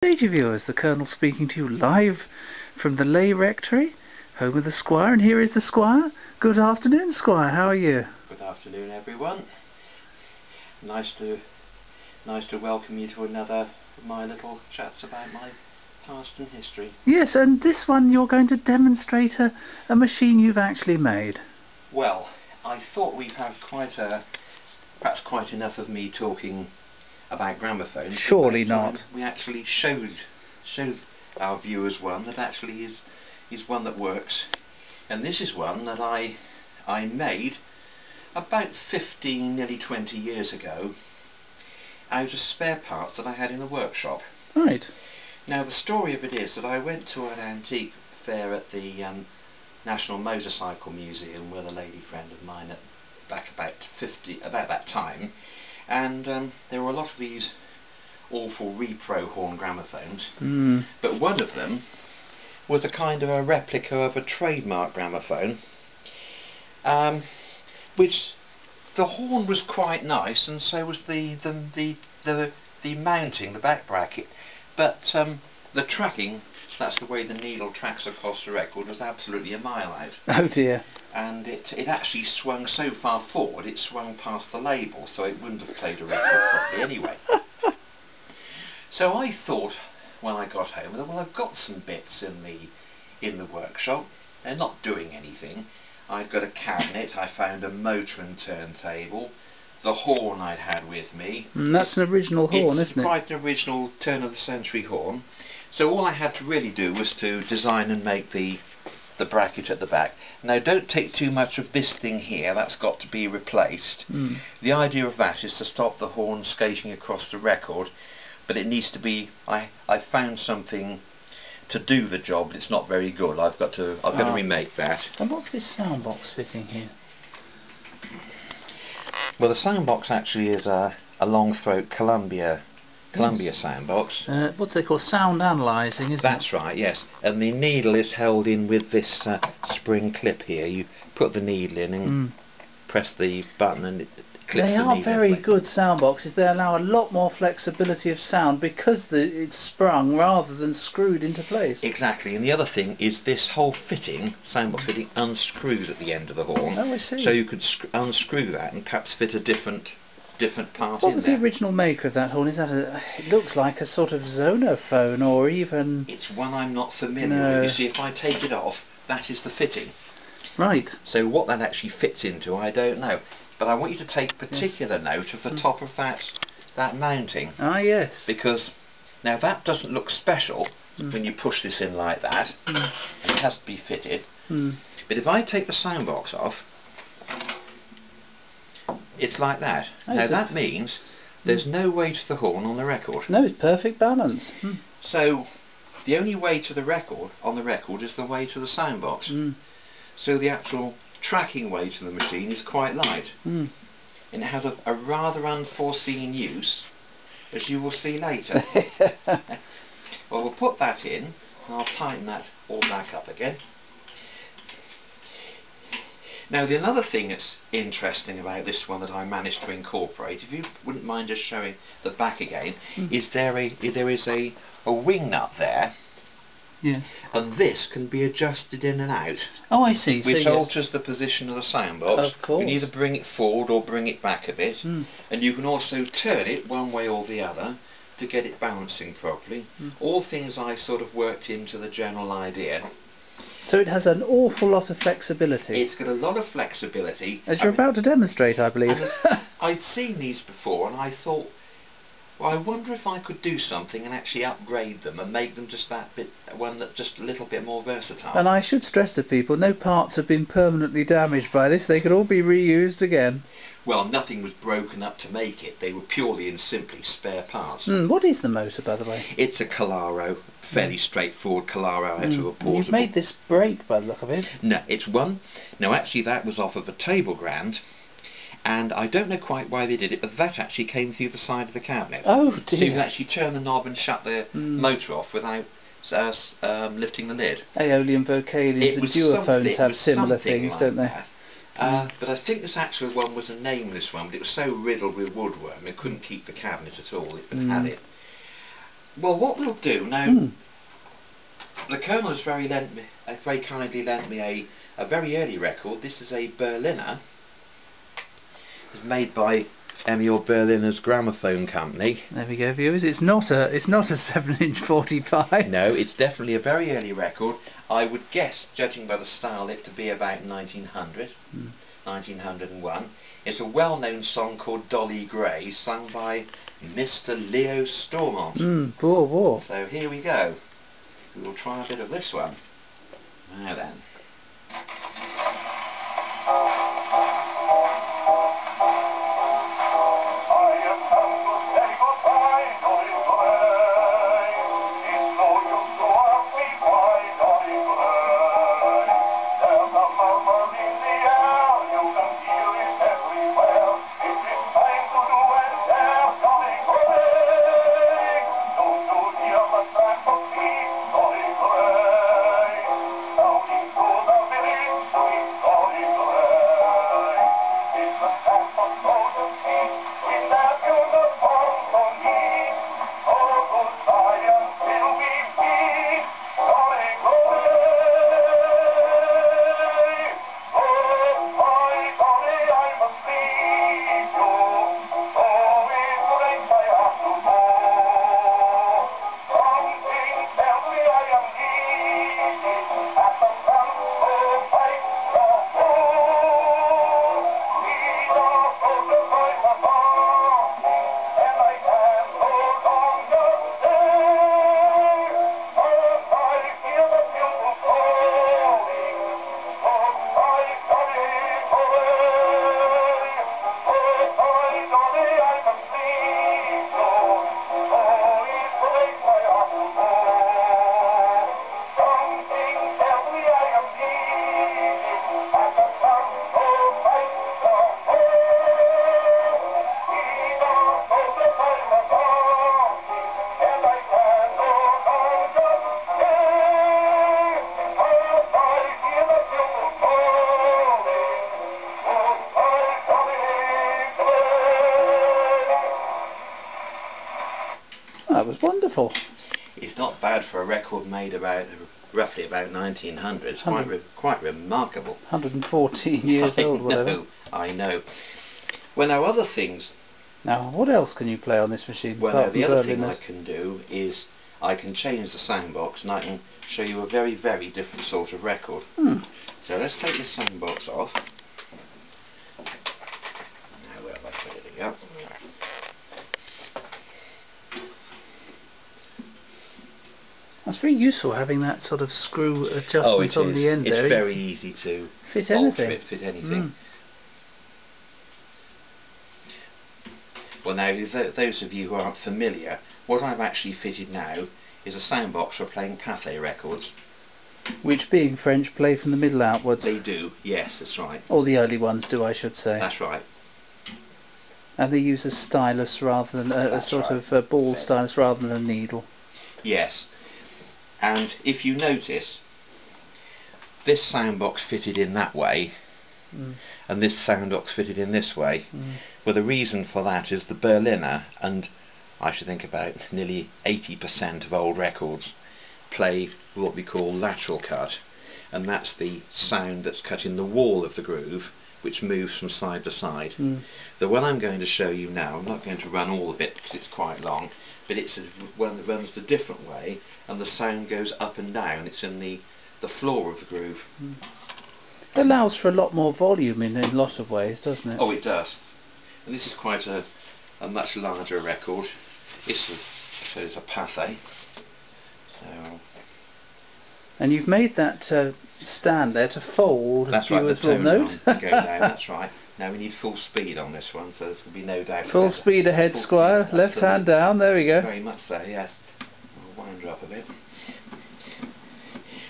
Day viewers, the Colonel speaking to you live from the Lay Rectory, home of the Squire, and here is the Squire. Good afternoon, Squire, how are you? Good afternoon, everyone. Nice to welcome you to another of my little chats about my past and history. Yes, and this one you're going to demonstrate a machine you've actually made. Well, I thought we've had perhaps quite enough of me talking about gramophones. Surely not. We actually showed our viewers one that actually is one that works, and this is one that I made about 15, nearly 20 years ago out of spare parts that I had in the workshop. Right. Now the story of it is that I went to an antique fair at the National Motorcycle Museum with a lady friend of mine back about that time. And there were a lot of these awful repro horn gramophones, but one of them was a kind of a replica of a trademark gramophone, which the horn was quite nice, and so was the mounting, the back bracket, but the tracking, that's the way the needle tracks across the record, was absolutely a mile out. Oh dear. And it actually swung so far forward, it swung past the label, so it wouldn't have played a record properly anyway. So I thought, when I got home, that, well, I've got some bits in the workshop. They're not doing anything. I've got a cabinet, I found a motor and turntable, the horn I'd had with me. That's an original horn, isn't it? It's quite an original turn-of-the-century horn. So all I had to really do was to design and make the bracket at the back. Now don't take too much of this thing here, that's got to be replaced. The idea of that is to stop the horn skating across the record, but it needs to be, I found something to do the job, but it's not very good. I've got to remake that. And what's this sound box fitting here? Well, the sound box actually is a long throat Columbia sound box. What's they call sound analysing, isn't it? That's right, yes. And the needle is held in with this spring clip here. You put the needle in and press the button and it clips the needle. They are very good sound boxes. They allow a lot more flexibility of sound because it's sprung rather than screwed into place. Exactly, and the other thing is this whole sound box fitting unscrews at the end of the horn. Oh, I see. So you could unscrew that and perhaps fit a different part in there. What was the original maker of that horn? Is that it looks like a sort of zonophone, or even... It's one I'm not familiar with. You see, if I take it off, that is the fitting. Right. So what that actually fits into, I don't know. But I want you to take particular note of the top of that mounting. Ah, yes. Because now that doesn't look special when you push this in like that. It has to be fitted. But if I take the sound box off, it's like that. Now that means there's no weight to the horn on the record. No, it's perfect balance. So the only weight of the record on the record is the weight of the sound box. So the actual tracking weight of the machine is quite light. And it has a rather unforeseen use, as you will see later. Well, we'll put that in, and I'll tighten that all back up again. Now the other thing that's interesting about this one that I managed to incorporate, if you wouldn't mind just showing the back again, is there is a wing nut there. Yes. And this can be adjusted in and out. Oh, I see. Which alters the position of the sound box. Of course. You can either bring it forward or bring it back a bit. And you can also turn it one way or the other to get it balancing properly. All things I sort of worked into the general idea. So it has an awful lot of flexibility. It's got a lot of flexibility. As you're about to demonstrate, I believe. I'd seen these before and I thought, well, I wonder if I could do something and actually upgrade them and make them just just a little bit more versatile. And I should stress to people, no parts have been permanently damaged by this. They could all be reused again. Well, nothing was broken up to make it. They were purely and simply spare parts. What is the motor, by the way? It's a Calaro, fairly straightforward Calaro out of a portable. You've made this break by the look of it. No, it's one. Now, actually, that was off of a table grand. And I don't know quite why they did it, but that actually came through the side of the cabinet. Oh dear. So you can actually turn the knob and shut the motor off without lifting the lid. Aeolian vocalions and duophones have similar things, don't they? But I think this actual one was a nameless one, but it was so riddled with woodworm it couldn't keep the cabinet at all if it had it. Well, what we'll do now, the Colonel has very kindly lent me a very early record. This is a Berliner. It's made by Emil Berliner's Gramophone company. There we go, viewers. It's not a 7-inch 45. No, it's definitely a very early record. I would guess, judging by the style, it to be about 1900, 1901. It's a well-known song called Dolly Gray, sung by Mr. Leo Stormont. Whoa. So here we go. We will try a bit of this one. Now then. That was wonderful. It's not bad for a record made roughly about 1900. It's quite remarkable. 114 years old, whatever. I know. Well, now other things. Now, what else can you play on this machine? Well, now, the other thing I can do is I can change the sound box, and I can show you a very, very different sort of record. So let's take the sound box off. Now, where have I put it again? That's very useful, having that sort of screw adjustment on the end there. It's very easy to fit anything. Well, now, those of you who aren't familiar, what I've actually fitted now is a sound box for playing Pathe records. Which, being French, play from the middle outwards. They do, yes, that's right. Or the early ones do, I should say. That's right. And they use a stylus rather than a sort of ball stylus rather than a needle. Yes. And if you notice, this sound box fitted in that way, and this sound box fitted in this way. Well, the reason for that is the Berliner, and I should think about nearly 80% of old records, play what we call lateral cut, and that's the sound that's cut in the wall of the groove, which moves from side to side. The one I'm going to show you now, I'm not going to run all of it because it's quite long, but it's one that runs the different way, and the sound goes up and down. It's in the floor of the groove. It allows for a lot more volume in a lot of ways, doesn't it? Oh, it does. And this is quite a much larger record. This shows a Pathe. So. And you've made that stand there to fold. That's right, viewers will note. Go down. That's right. Now we need full speed on this one, so there's going to be no doubt. Full speed ahead, Squire. Left hand down. There we go. Very much so. Yes. I'll wind her up a bit.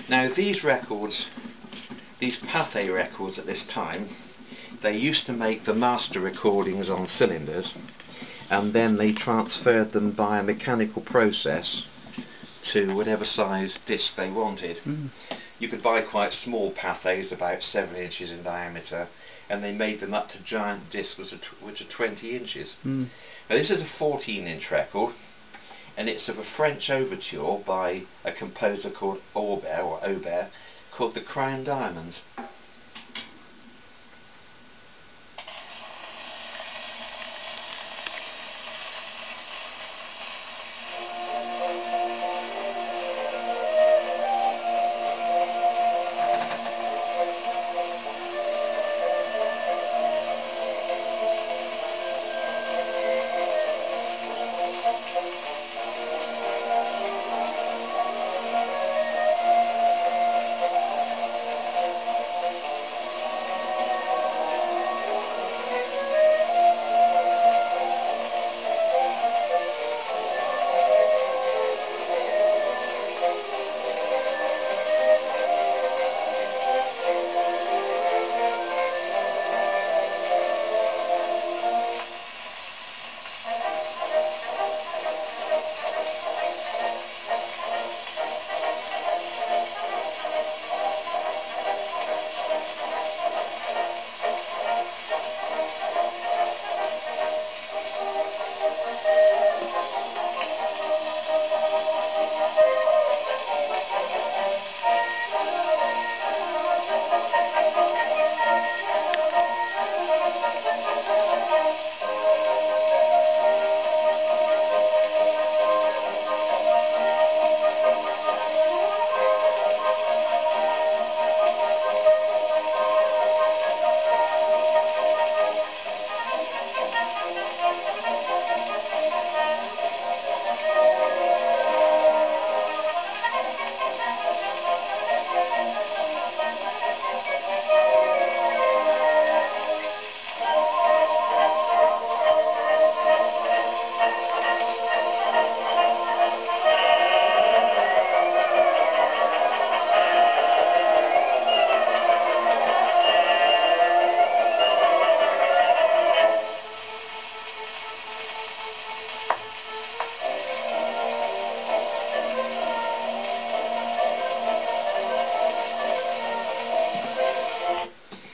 Now these records, these Pathe records at this time, they used to make the master recordings on cylinders, and then they transferred them by a mechanical process to whatever size disc they wanted. You could buy quite small Pathes, about 7 inches in diameter, and they made them up to giant discs which are 20 inches. Now this is a 14-inch record. and it's of a French overture by a composer called Aubert, called The Crown Diamonds.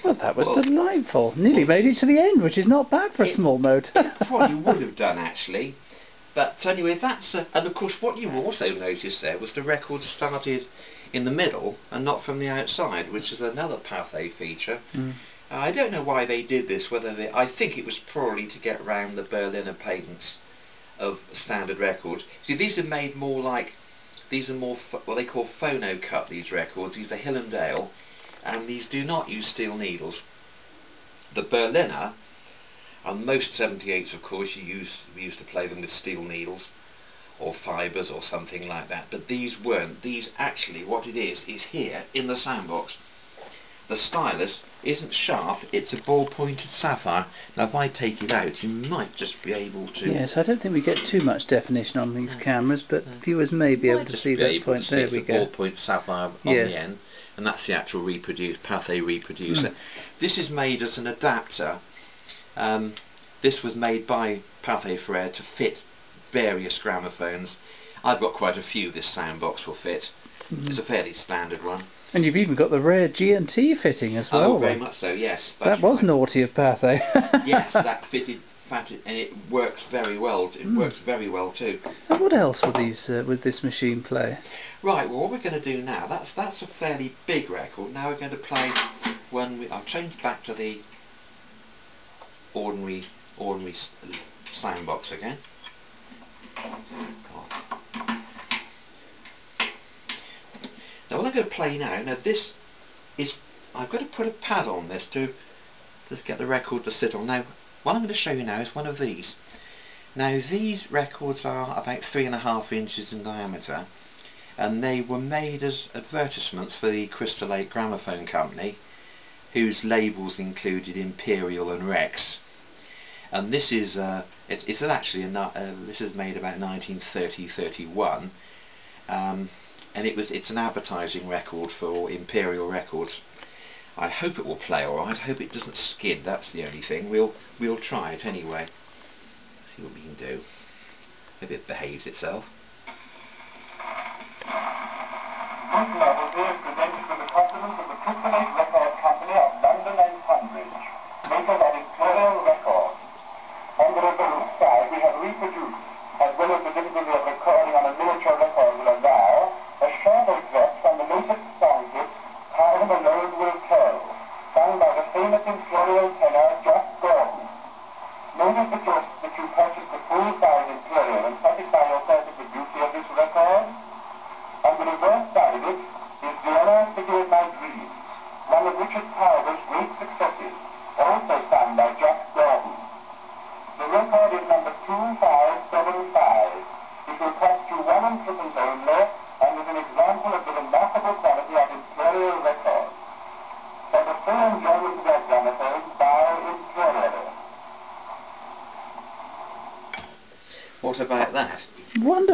Well, that was delightful. Nearly made it to the end, which is not bad for a small motor. It probably would have done, actually. But anyway, that's... and of course, what you also noticed there was the record started in the middle and not from the outside, which is another Pathe feature. I don't know why they did this, whether they... I think it was probably to get round the Berliner patents of standard records. See, these are made more like... These are more what they call phono cut, these records. These are Hill and Dale, and these do not use steel needles. The Berliner, and most 78s of course, we used to play them with steel needles or fibres or something like that, but these weren't. These actually, what it is here in the soundbox. The stylus isn't sharp, it's a ball-pointed sapphire. Now if I take it out, you might just be able to... Yes, I don't think we get too much definition on these cameras, but viewers may be able to see that point. There we go. It's a ball-point sapphire on the end, and that's the actual Pathe reproducer. This is made as an adapter. This was made by Pathe Frere to fit various gramophones. I've got quite a few this soundbox will fit. It's a fairly standard one. And you've even got the rare G&T fitting as well. Oh, very much so, yes. That was naughty of Pathe. Yes, that fitted, and it works very well. It works very well too. And what else would this machine play? Right, well, what we're going to do now, that's a fairly big record. Now we're going to play I'll change back to the ordinary soundbox again. God. Now what I'm going to play now this is, I've got to put a pad on this to just get the record to sit on. Now what I'm going to show you now is one of these. Now these records are about 3.5 inches in diameter, and they were made as advertisements for the Crystal Lake Gramophone Company, whose labels included Imperial and Rex. And this is it's actually this is made about 1930-31. And it's an advertising record for Imperial Records. I hope it will play alright. I hope it doesn't skid, that's the only thing. We'll try it anyway. See what we can do. Maybe it behaves itself. This novelty is presented with the confidence of the Crystal Lake Record Company of London and Tunbridge, makers of Imperial Records. On the reverse side we have reproduced, as well as the delivery of records,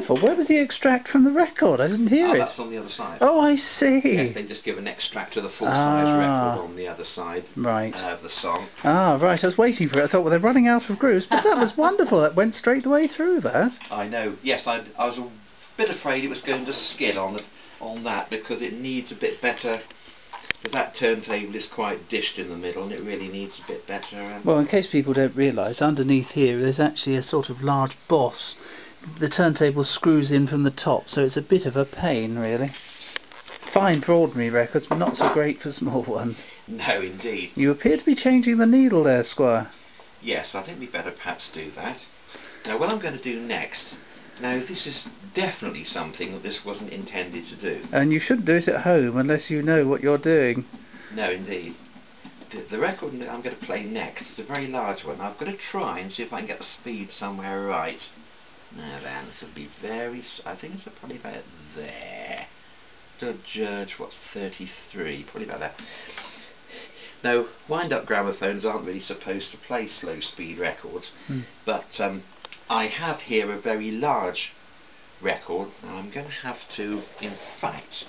wonderful. Where was the extract from the record? I didn't hear it. That's on the other side. Oh, I see. Yes, they just give an extract of the full-size record on the other side of the song. Ah, right. I was waiting for it. I thought, well, they're running out of grooves, but that was wonderful. That went straight the way through that. I know. Yes, I was a bit afraid it was going to skid on that because it needs a bit better. Because that turntable is quite dished in the middle and it really needs a bit better. Well, in case people don't realise, underneath here there's actually a sort of large boss. The turntable screws in from the top, so it's a bit of a pain, really. Fine for ordinary records, but not so great for small ones. No, indeed. You appear to be changing the needle there, Squire. Yes, I think we'd better perhaps do that. Now, what I'm going to do next... Now, this is definitely something that this wasn't intended to do. And you shouldn't do it at home unless you know what you're doing. No, indeed. The record that I'm going to play next is a very large one. I've got to try and see if I can get the speed somewhere right. Now then, this will be very... I think it's probably about there. To judge, what's 33? Probably about there. Now, wind-up gramophones aren't really supposed to play slow-speed records, but I have here a very large record, and I'm going to have to, in fact,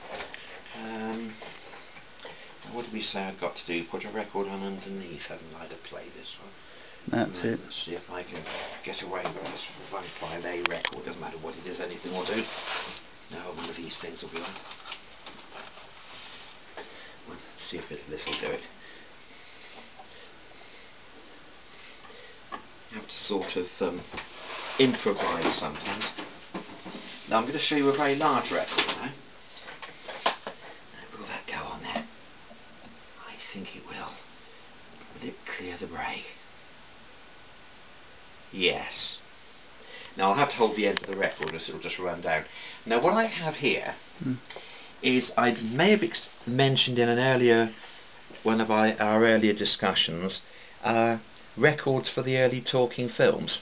what did we say I've got to do? Put a record on underneath, hadn't I, to play this one? That's it. Let's see if I can get away with this 158 record. Doesn't matter what it is, anything will do. No, one of these things will be on. Let's see if this will do it. You have to sort of improvise sometimes. Now I'm going to show you a very large record now. Will that go on there? I think it will. Will it clear the brake? Yes. Now I'll have to hold the end of the record or it'll just run down. Now what I have here is, I may have mentioned in an earlier one of our earlier discussions, records for the early talking films.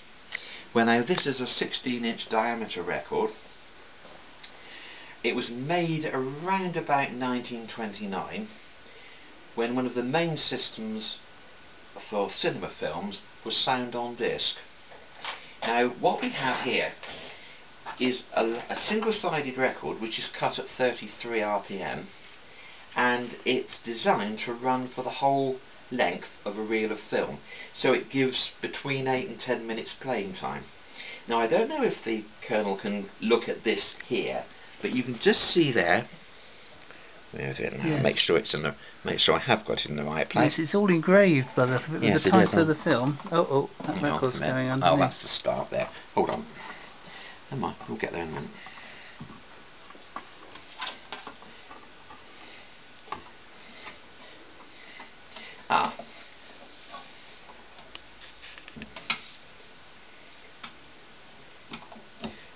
Well, now this is a 16-inch diameter record. It was made around about 1929 when one of the main systems for cinema films was sound on disc. Now what we have here is a single-sided record which is cut at 33 RPM, and it's designed to run for the whole length of a reel of film, so it gives between 8 and 10 minutes playing time. Now I don't know if the Colonel can look at this here, but you can just see there. Where is it now? Yes. Make sure it's in the. Make sure I have got it in the right place. Yes, it's all engraved by the title of the film. Oh, that record's going underneath. Oh, that's the start there. Hold on. Never mind, we'll get there in a minute.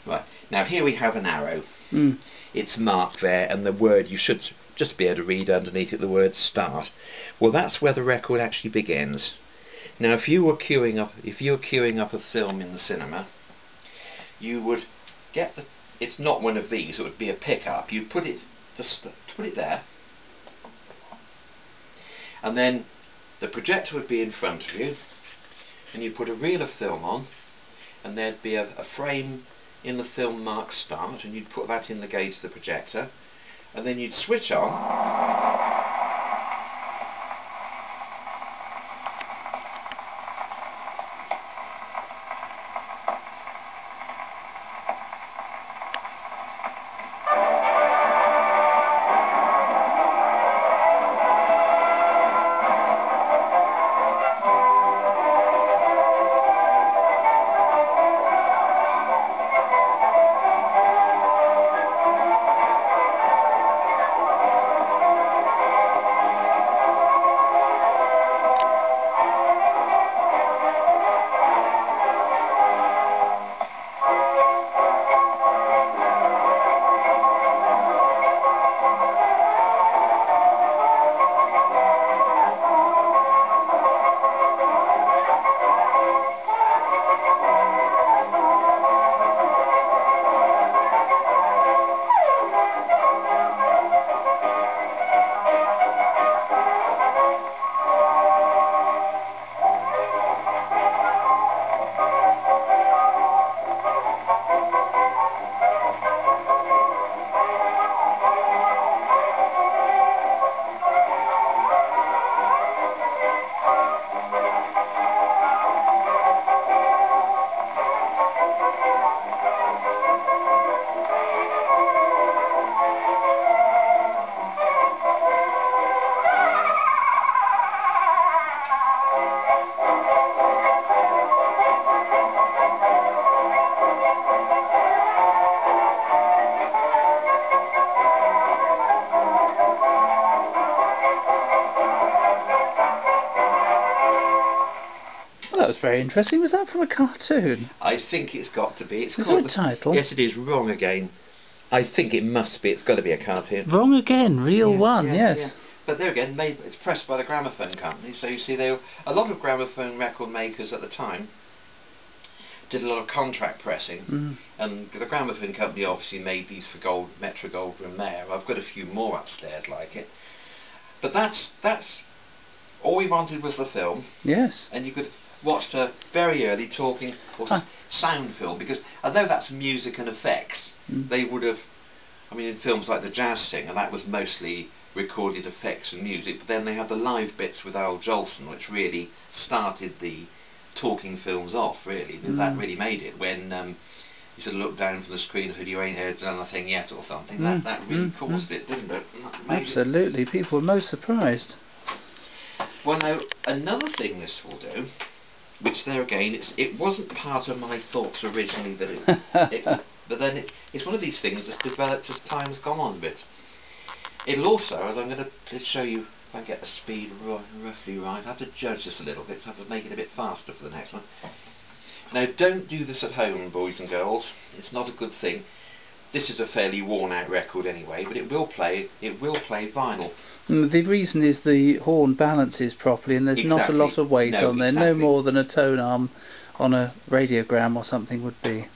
Right, now here we have an arrow. It's marked there, and the word, you should just be able to read underneath it the word start. Well, that's where the record actually begins. Now if you were queuing up a film in the cinema, you would get it's not one of these, it would be a pickup. You put it there, and then the projector would be in front of you, and you put a reel of film on, and there'd be a frame in the film marked start, and you'd put that in the gauge of the projector, and then you'd switch on. was very interesting. Was that from a cartoon? I think it's got to be. It's Is called there a title? Yes, it is. Wrong again. I think it must be. It's got to be a cartoon. Wrong again. Real one. Yes. Yeah. But there again, it's pressed by the Gramophone company. So you see, a lot of gramophone record makers at the time did a lot of contract pressing, and the Gramophone company obviously made these for Metro Goldwyn Mayer. I've got a few more upstairs like it. But that's all we wanted was the film. Yes. And you could watch her very early talking or sound film, because although that's music and effects, they would have. I mean, in films like The Jazz Singer, that was mostly recorded effects and music, but then they had the live bits with Al Jolson, which really started the talking films off. Really, that really made it when. You sort of looked down from the screen and said, "You ain't heard anything yet," or something. That really caused it, didn't it? Absolutely, people were most surprised. Well, now another thing this will do, which there again, it wasn't part of my thoughts originally but then it's one of these things that's developed as time's gone on a bit. It'll also, as I'm going to show you, if I can get the speed roughly right, I have to judge this a little bit, so I have to make it a bit faster for the next one. Now, don't do this at home, boys and girls. It's not a good thing. This is a fairly worn-out record anyway, but it will play vinyl. The reason is the horn balances properly, and there's not a lot of weight on there. No more than a tone arm on a radiogram or something would be.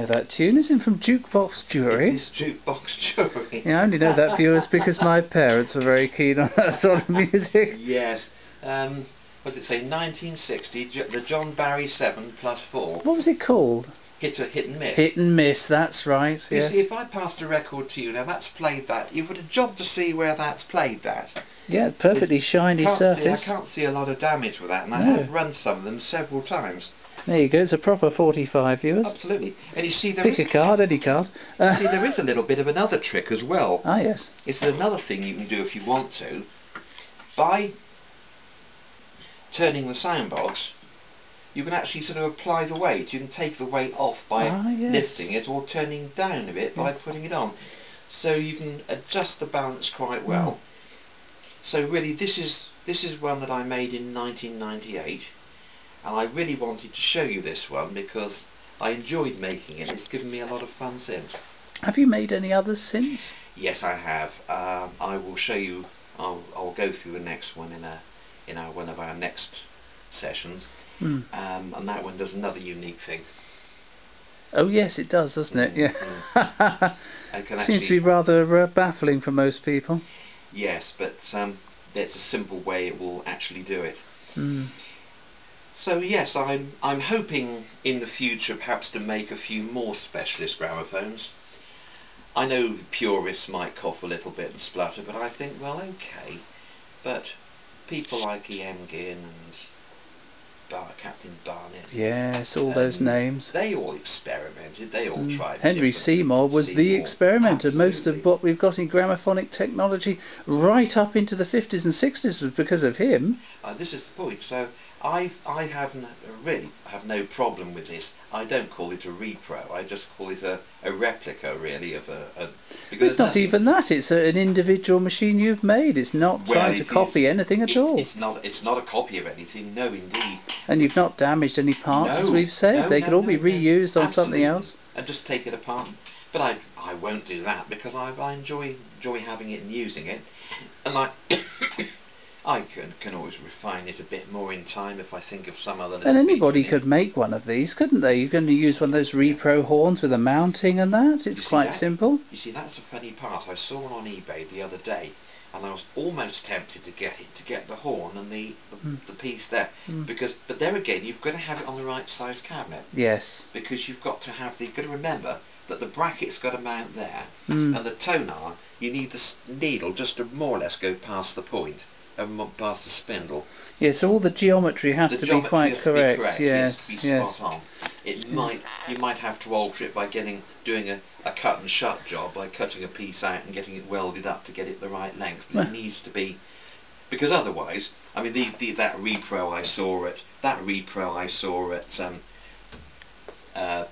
That tune isn't from Jukebox Jury. It is Jukebox Jury. Yeah, I only know that, viewers, because my parents were very keen on that sort of music. Yes. What does it say? 1960, the John Barry 7+4. What was it called? Hit and Miss. Hit and Miss, that's right. You yes. see, if I passed a record to you now, that's played that. You've got a job to see where that's played that. Yeah, perfectly shiny surface. I can't see a lot of damage with that, and I have run some of them several times. There you go, it's a proper 45, viewers. Absolutely. And you see, pick a card, any card. See, there is a little bit of another trick as well. Ah, yes. It's another thing you can do if you want to. By turning the sound box, you can actually sort of apply the weight. You can take the weight off by lifting it, or turning down a bit by putting it on. So you can adjust the balance quite well. So really, this is one that I made in 1998. And I really wanted to show you this one because I enjoyed making it. It's given me a lot of fun since. Have you made any others since? Yes, I have. I will show you. I'll go through the next one in one of our next sessions. And that one does another unique thing. Oh yes, it does, doesn't it? Yeah. Seems to be rather baffling for most people. Yes, but it's a simple way it will actually do it. So yes, I'm hoping in the future perhaps to make a few more specialist gramophones. I know purists might cough a little bit and splutter, but I think, well, okay. But people like E.M. Ginn and Captain Barnett. Yes, all those names. They all experimented, they all tried. Henry Seymour was the experimenter. Absolutely. Most of what we've got in gramophonic technology right up into the 50s and 60s was because of him. This is the point. So I really have no problem with this. I don't call it a repro. I just call it a replica, really, of because it's not even that. It's an individual machine you've made. It's not trying to copy anything at all. It's not a copy of anything. No, indeed. And you've not damaged any parts, as we've said. They could all be reused on something else. And just take it apart. But I won't do that because I enjoy having it and using it, and I can always refine it a bit more in time if I think of some other. And anybody could make one of these, couldn't they? You're going to use one of those repro horns with a mounting and that. It's quite simple. You see, that's the funny part. I saw one on eBay the other day, and I was almost tempted to get the horn and the piece there, but there again, you've got to have it on the right size cabinet. Yes. Because you've got to remember that the bracket's got to mount there, Mm. and the tonar, you need the needle just to more or less go past the point, past the spindle. Yeah, so all the geometry has The to be geometry quite has to correct. be correct, Yes, be yes. spot on. You might have to alter it by doing a cut and shut job, by cutting a piece out and getting it welded up to get it the right length. But it needs to be, because otherwise, I mean, that repro I saw at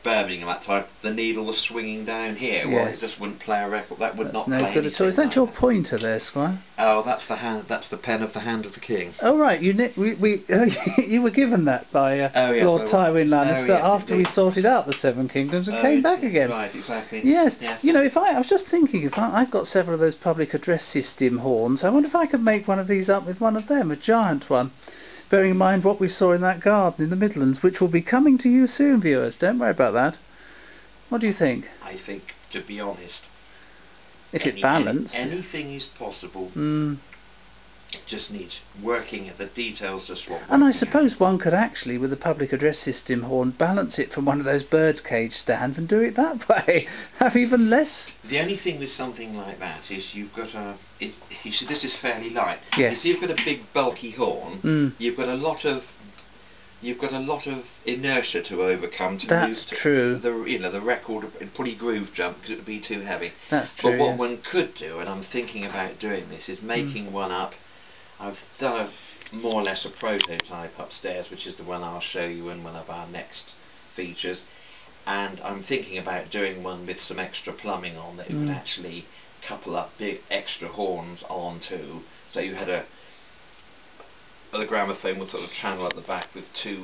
Birmingham at that time, the needle was swinging down here. Well, it Yes. just wouldn't play a record. That would That's not no play good anything. at all. Is that like your that. pointer there, Squire? Oh, that's the hand. That's the pen of the hand of the king. Oh right, you you were given that by Oh, yes, Lord I was. Tywin Lannister Oh, yes, after we indeed. sorted out the Seven Kingdoms and Oh, came back yes, again. Right, exactly. Yes. Yes. You know, I was just thinking, I've got several of those public address system horns. I wonder if I could make one of these up with one of them, a giant one. Bearing in mind what we saw in that garden in the Midlands, which will be coming to you soon, viewers. Don't worry about that. What do you think? I think, to be honest, If it balanced. anything is possible. Mm. It just needs working at the details. Just what. And I working suppose out. one could actually, with a public address system horn, balance it from one of those birdcage stands and do it that way. Have even less. The only thing with something like that is you've got a. You see, this is fairly light. Yes. If you've got a big bulky horn, Mm. you've got a lot of inertia to overcome to That's move to true. the record pretty groove jump, because it would be too heavy. That's true. But what yes. one could do, and I'm thinking about doing this, is making one up. I've done more or less a prototype upstairs, which is the one I'll show you in one of our next features. And I'm thinking about doing one with some extra plumbing on that you would actually couple up big extra horns onto. So you had the gramophone would sort of channel at the back with two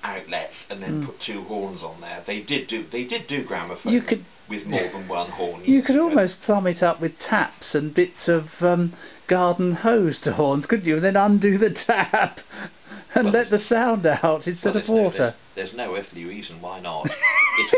outlets, and then put two horns on there. They did do gramophones You could- with more than one horn. You years could ago. almost plumb it up with taps and bits of garden hose to horns, couldn't you? And then undo the tap and Well, let the sound out instead Well, of water. there's no earthly reason why not. It's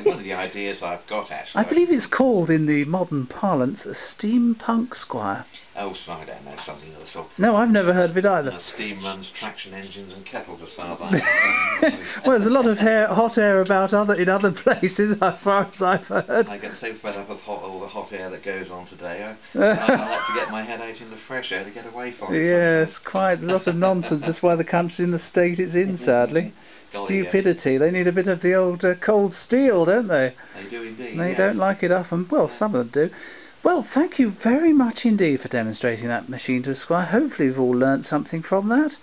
one of the ideas I've got, actually. I believe it's called in the modern parlance a steampunk, Squire. Oh, so I don't know, something of the sort. No, I've never heard of it either. Steam runs traction engines and kettles, as far as I'm concerned. Well, there's a lot of hot air about in other places, as far as I've heard. I get so fed up of all the hot air that goes on today. I like to get my head out in the fresh air to get away from it. Yes, quite a lot of nonsense. That's why the country's in the state it's in, sadly. Golly, Stupidity. They need a bit of the old cold steel, don't they? They do indeed. They yes. don't like it often. Well, some of them do. Well, thank you very much indeed for demonstrating that machine to us, Squire. Hopefully we've all learnt something from that.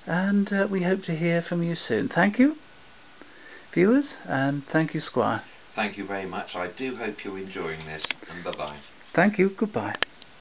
And we hope to hear from you soon. Thank you, viewers, and thank you, Squire. Thank you very much. I do hope you're enjoying this, and bye-bye. Thank you. Goodbye.